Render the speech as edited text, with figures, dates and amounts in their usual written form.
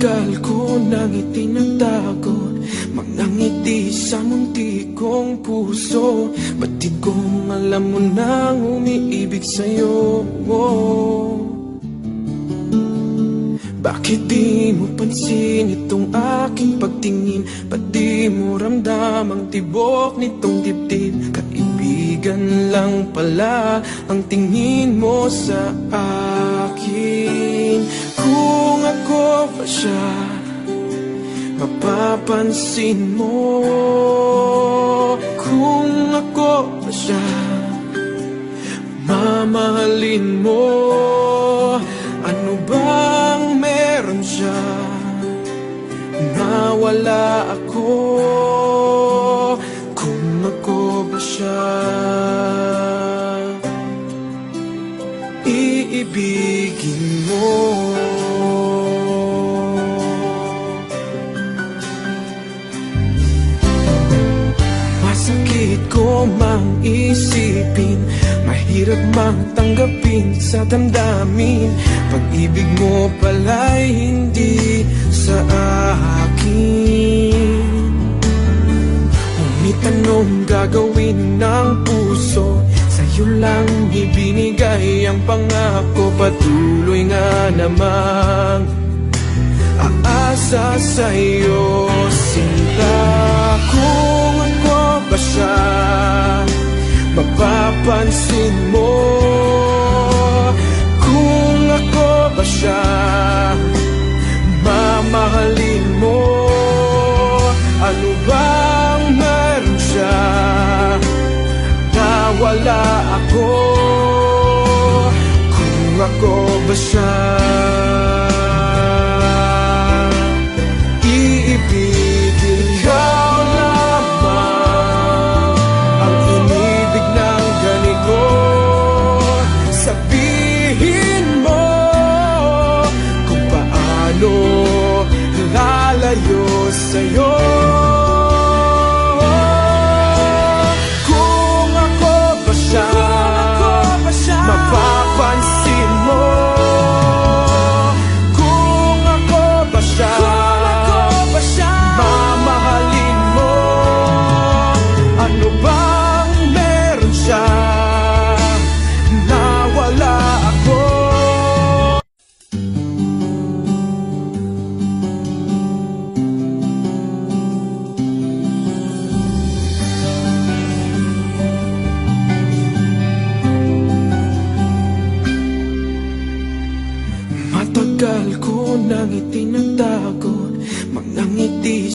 Matagal ko nang itinatago mga ngiti sa munti kong puso. Batid kong alam mo nang umiibig sa'yo. Bakit di mo pansin itong aking pagtingin? Ba't di mo ramdam ang tibok nitong dibdib? Kaibigan lang pala ang tingin mo sa akin. Kung ako ba siya, mapapansin mo. Kung ako ba siya, mamahalin mo. Ano bang meron siya na wala ako? Kung ako ba siya, iibigin mo. Masakit ko mang isipin, mahirap mang tanggapin sa damdamin. Pag-ibig mo pala'y hindi sa akin. Ngunit anong gagawin ng puso? Sa'yo lang ibinigay ang pangako. Patuloy nga namang aasa sa'yo, sinta. Kung ako ba siya, mapapansin mo. Kung ako ba siya, mamahalin mo. Ano bang meron siya na wala ako? Kung ako ba siya, iibigin ikaw lamang ang inibig ng ganito. Sabihin mo kung paano lalayo sa'yo. Kung ako ba siya, mapapansin mo. Kung ako ba siya, mamahalin mo. Ano bang meron siya na wala ako? Matagal ko nang itinatago mga ngiti